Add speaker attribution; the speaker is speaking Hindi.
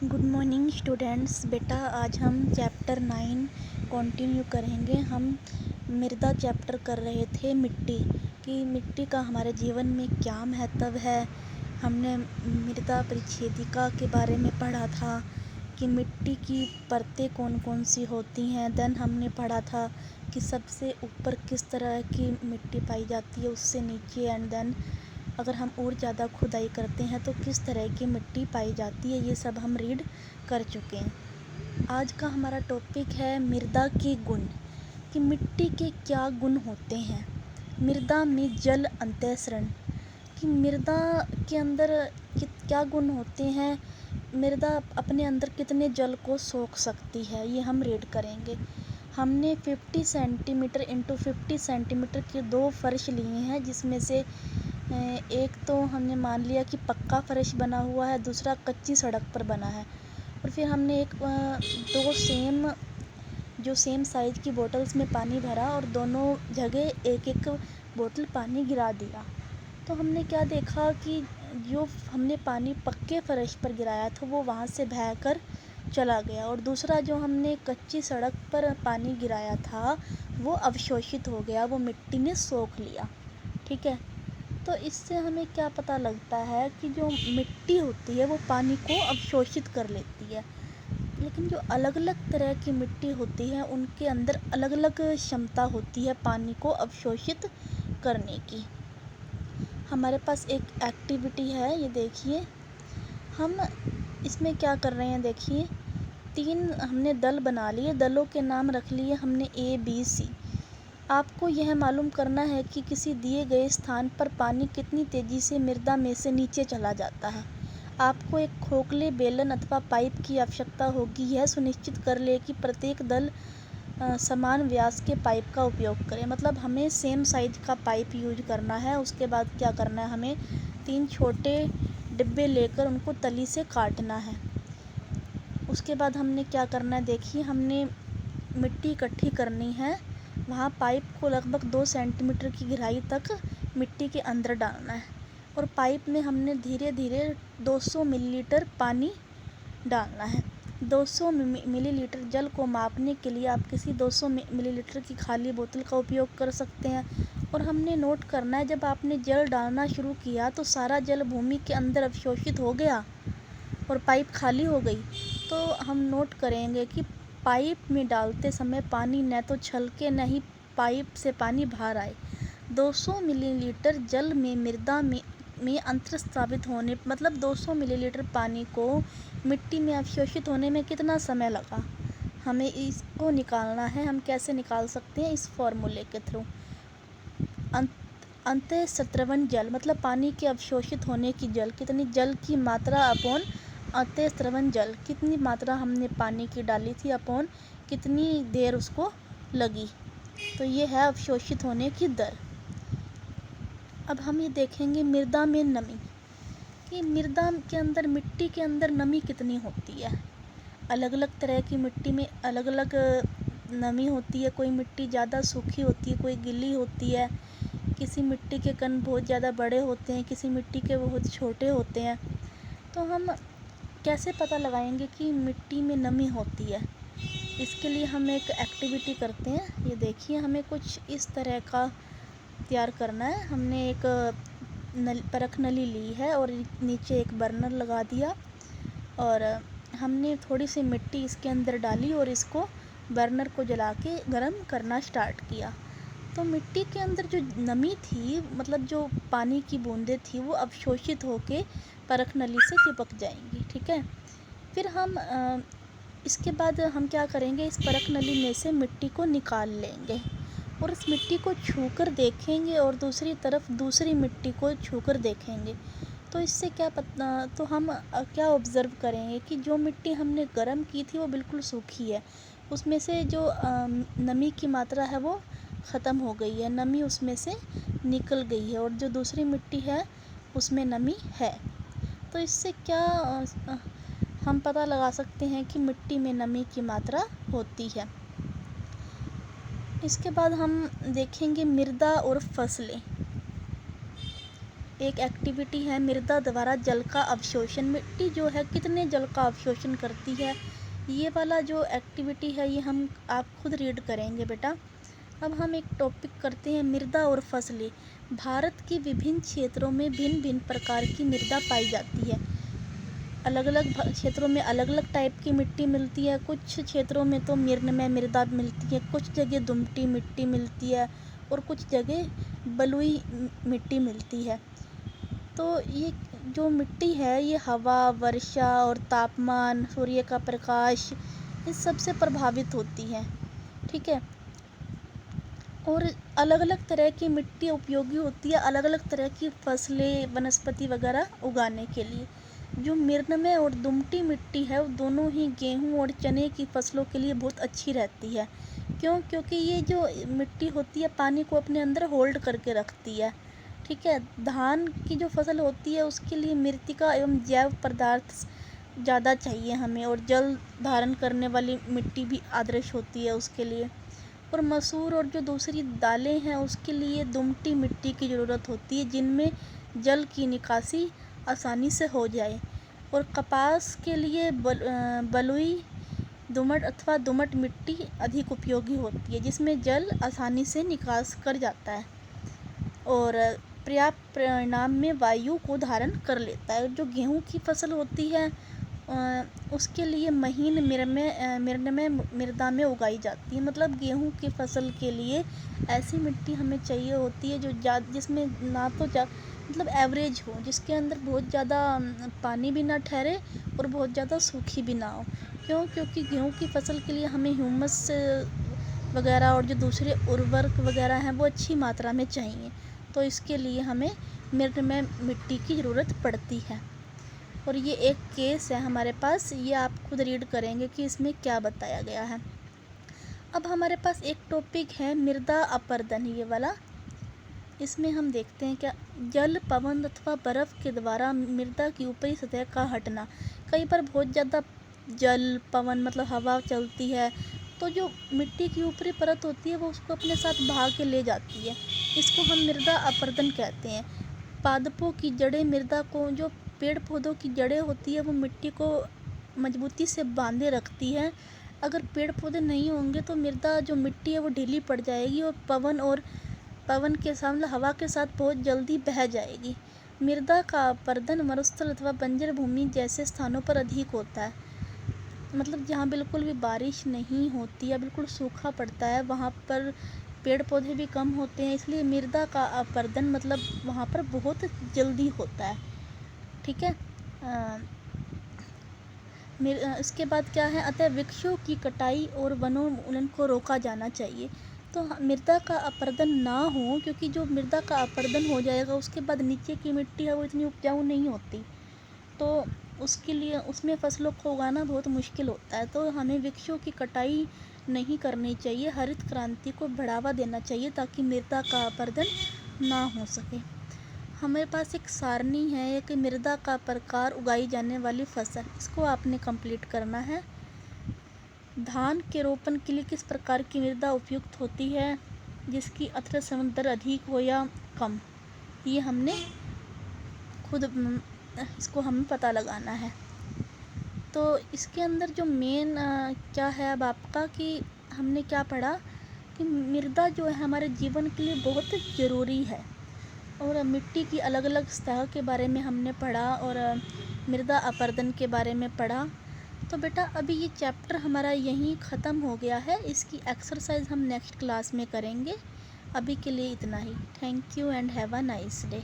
Speaker 1: Good morning students. बेटा आज हम चैप्टर 9 कंटिन्यू करेंगे। हम मृदा चैप्टर कर रहे थे, मिट्टी कि मिट्टी का हमारे जीवन में क्या महत्व है। हमने मृदा परिच्छेदिका के बारे में पढ़ा था कि मिट्टी की परतें कौन कौन सी होती हैं। देन हमने पढ़ा था कि सबसे ऊपर किस तरह की मिट्टी पाई जाती है, उससे नीचे, एंड देन अगर हम और ज़्यादा खुदाई करते हैं तो किस तरह की मिट्टी पाई जाती है। ये सब हम रीड कर चुके हैं। आज का हमारा टॉपिक है मृदा के गुण, कि मिट्टी के क्या गुण होते हैं। मृदा में जल अंतःसरण, कि मृदा के अंदर क्या गुण होते हैं, मृदा अपने अंदर कितने जल को सोख सकती है, ये हम रीड करेंगे। हमने 50 सेंटीमीटर इंटू 50 सेंटीमीटर के 2 फर्श लिए हैं, जिसमें से एक तो हमने मान लिया कि पक्का फर्श बना हुआ है, दूसरा कच्ची सड़क पर बना है। और फिर हमने दो सेम साइज़ की बोतल्स में पानी भरा और दोनों जगह एक एक बोतल पानी गिरा दिया। तो हमने क्या देखा कि जो हमने पानी पक्के फर्श पर गिराया था वो वहाँ से बहकर चला गया, और दूसरा जो हमने कच्ची सड़क पर पानी गिराया था वो अवशोषित हो गया, वो मिट्टी ने सोख लिया। ठीक है, तो इससे हमें क्या पता लगता है कि जो मिट्टी होती है वो पानी को अवशोषित कर लेती है, लेकिन जो अलग अलग तरह की मिट्टी होती है उनके अंदर अलग अलग क्षमता होती है पानी को अवशोषित करने की। हमारे पास एक एक्टिविटी है, ये देखिए। हम इसमें क्या कर रहे हैं, देखिए 3 हमने दल बना लिए, दलों के नाम रख लिए हमने ABC। आपको यह मालूम करना है कि किसी दिए गए स्थान पर पानी कितनी तेज़ी से मृदा में से नीचे चला जाता है। आपको एक खोखले, बेलन अथवा पाइप की आवश्यकता होगी। यह सुनिश्चित कर ले कि प्रत्येक दल समान व्यास के पाइप का उपयोग करें। मतलब हमें सेम साइज का पाइप यूज करना है। उसके बाद क्या करना है, हमें 3 छोटे डिब्बे लेकर उनको तली से काटना है। उसके बाद हमने क्या करना है, देखिए हमने मिट्टी इकट्ठी करनी है। वहाँ पाइप को लगभग 2 सेंटीमीटर की गहराई तक मिट्टी के अंदर डालना है, और पाइप में हमने धीरे धीरे 200 मिलीलीटर पानी डालना है। 200 मिलीलीटर जल को मापने के लिए आप किसी 200 मिलीलीटर की खाली बोतल का उपयोग कर सकते हैं। और हमने नोट करना है, जब आपने जल डालना शुरू किया तो सारा जल भूमि के अंदर अवशोषित हो गया और पाइप खाली हो गई। तो हम नोट करेंगे कि पाइप में डालते समय पानी न तो छलके न ही पाइप से पानी बाहर आए। 200 मिलीलीटर जल में मृदा में अंतर स्थापित होने, मतलब 200 मिलीलीटर पानी को मिट्टी में अवशोषित होने में कितना समय लगा, हमें इसको निकालना है। हम कैसे निकाल सकते हैं, इस फॉर्मूले के थ्रू। अंतःस्रवण जल, मतलब पानी के अवशोषित होने की जल, कितनी जल की मात्रा अपॉन अंतःस्रवण जल, कितनी मात्रा हमने पानी की डाली थी अपॉन कितनी देर उसको लगी। तो ये है अवशोषित होने की दर। अब हम ये देखेंगे मृदा में नमी, कि मृदा के अंदर, मिट्टी के अंदर नमी कितनी होती है। अलग अलग तरह की मिट्टी में अलग अलग नमी होती है। कोई मिट्टी ज़्यादा सूखी होती है, कोई गीली होती है। किसी मिट्टी के कण बहुत ज़्यादा बड़े होते हैं, किसी मिट्टी के बहुत छोटे होते हैं। तो हम कैसे पता लगाएंगे कि मिट्टी में नमी होती है, इसके लिए हम एक एक्टिविटी करते हैं। ये देखिए, हमें कुछ इस तरह का तैयार करना है। हमने एक परख नली ली है और नीचे एक बर्नर लगा दिया, और हमने थोड़ी सी मिट्टी इसके अंदर डाली और इसको बर्नर को जला के गर्म करना स्टार्ट किया। तो मिट्टी के अंदर जो नमी थी, मतलब जो पानी की बूंदें थी, वो अवशोषित होके परख नली से चिपक जाएंगी। ठीक है, फिर हम इसके बाद हम क्या करेंगे, इस परख नली में से मिट्टी को निकाल लेंगे और इस मिट्टी को छूकर देखेंगे, और दूसरी तरफ दूसरी मिट्टी को छूकर देखेंगे। तो इससे क्या पता, तो हम क्या ऑब्ज़र्व करेंगे कि जो मिट्टी हमने गर्म की थी वो बिल्कुल सूखी है, उसमें से जो नमी की मात्रा है वो ख़त्म हो गई है, नमी उसमें से निकल गई है, और जो दूसरी मिट्टी है उसमें नमी है। तो इससे क्या हम पता लगा सकते हैं कि मिट्टी में नमी की मात्रा होती है। इसके बाद हम देखेंगे मृदा और फसलें। एक एक्टिविटी है मृदा द्वारा जल का अवशोषण। मिट्टी जो है कितने जल का अवशोषण करती है, ये वाला जो एक्टिविटी है ये हम आप खुद रीड करेंगे बेटा। अब हम एक टॉपिक करते हैं, मृदा और फसलें। भारत के विभिन्न क्षेत्रों में भिन्न भिन्न प्रकार की मृदा पाई जाती है। अलग अलग क्षेत्रों में अलग अलग टाइप की मिट्टी मिलती है। कुछ क्षेत्रों में तो मृणमय मृदा मिलती है, कुछ जगह दुमटी मिट्टी मिलती है और कुछ जगह बलुई मिट्टी मिलती है। तो ये जो मिट्टी है ये हवा, वर्षा और तापमान, सूर्य का प्रकाश, इस सब से प्रभावित होती है। ठीक है। और अलग अलग तरह की मिट्टी उपयोगी होती है अलग अलग तरह की फसलें, वनस्पति वगैरह उगाने के लिए। जो मृणमय और दुमटी मिट्टी है वो दोनों ही गेहूं और चने की फसलों के लिए बहुत अच्छी रहती है। क्यों? क्योंकि ये जो मिट्टी होती है पानी को अपने अंदर होल्ड करके रखती है। ठीक है। धान की जो फसल होती है उसके लिए मृत्तिका एवं जैव पदार्थ ज़्यादा चाहिए हमें, और जल धारण करने वाली मिट्टी भी आदर्श होती है उसके लिए। और मसूर और जो दूसरी दालें हैं उसके लिए दुमटी मिट्टी की ज़रूरत होती है जिनमें जल की निकासी आसानी से हो जाए। और कपास के लिए बलुई, दोमट अथवा दोमट मिट्टी अधिक उपयोगी होती है जिसमें जल आसानी से निकास कर जाता है और पर्याप्त परिमाण में वायु को धारण कर लेता है। जो गेहूं की फसल होती है उसके लिए महीन मृणमय मृदा में उगाई जाती है। मतलब गेहूं की फसल के लिए ऐसी मिट्टी हमें चाहिए होती है जो जिसमें ना तो मतलब एवरेज हो, जिसके अंदर बहुत ज़्यादा पानी भी ना ठहरे और बहुत ज़्यादा सूखी भी ना हो। क्यों? क्योंकि गेहूं की फसल के लिए हमें ह्यूमस वगैरह और जो दूसरे उर्वरक वगैरह हैं वो अच्छी मात्रा में चाहिए। तो इसके लिए हमें मृणमय मिट्टी की ज़रूरत पड़ती है। और ये एक केस है हमारे पास, ये आप खुद रीड करेंगे कि इसमें क्या बताया गया है। अब हमारे पास एक टॉपिक है मृदा अपरदन, ये वाला। इसमें हम देखते हैं क्या, जल, पवन अथवा बर्फ़ के द्वारा मृदा की ऊपरी सतह का हटना। कई बार बहुत ज़्यादा जल, पवन मतलब हवा चलती है तो जो मिट्टी की ऊपरी परत होती है वो उसको अपने साथ बहा के ले जाती है। इसको हम मृदा अपरदन कहते हैं। पादपों की जड़ें मृदा को, जो पेड़ पौधों की जड़ें होती है वो मिट्टी को मजबूती से बांधे रखती है। अगर पेड़ पौधे नहीं होंगे तो मृदा जो मिट्टी है वो ढीली पड़ जाएगी और पवन के साथ मतलब हवा के साथ बहुत जल्दी बह जाएगी। मृदा का अपरदन मरुस्थल अथवा बंजर भूमि जैसे स्थानों पर अधिक होता है। मतलब जहाँ बिल्कुल भी बारिश नहीं होती या बिल्कुल सूखा पड़ता है वहाँ पर पेड़ पौधे भी कम होते हैं, इसलिए मृदा का अपरदन मतलब वहाँ पर बहुत जल्दी होता है। ठीक है। इसके बाद क्या है, अतः वृक्षों की कटाई और वनोन्मूलन को रोका जाना चाहिए। तो मृदा का अपरदन ना हो, क्योंकि जो मृदा का अपरदन हो जाएगा उसके बाद नीचे की मिट्टी है वो इतनी उपजाऊ नहीं होती, तो उसके लिए उसमें फसलों को उगाना बहुत मुश्किल होता है। तो हमें वृक्षों की कटाई नहीं करनी चाहिए, हरित क्रांति को बढ़ावा देना चाहिए ताकि मृदा का अपरदन ना हो सके। हमारे पास एक सारणी है, एक मृदा का प्रकार, उगाई जाने वाली फसल, इसको आपने कंप्लीट करना है। धान के रोपण के लिए किस प्रकार की मृदा उपयुक्त होती है जिसकी अथर समृद्धि अधिक हो या कम, ये हमने खुद इसको हमें पता लगाना है। तो इसके अंदर जो मेन क्या है अब आपका, कि हमने क्या पढ़ा कि मृदा जो है हमारे जीवन के लिए बहुत ज़रूरी है। और मिट्टी की अलग अलग सतह के बारे में हमने पढ़ा और मृदा अपरदन के बारे में पढ़ा। तो बेटा अभी ये चैप्टर हमारा यहीं ख़त्म हो गया है, इसकी एक्सरसाइज हम नेक्स्ट क्लास में करेंगे। अभी के लिए इतना ही। Thank you and have a nice day.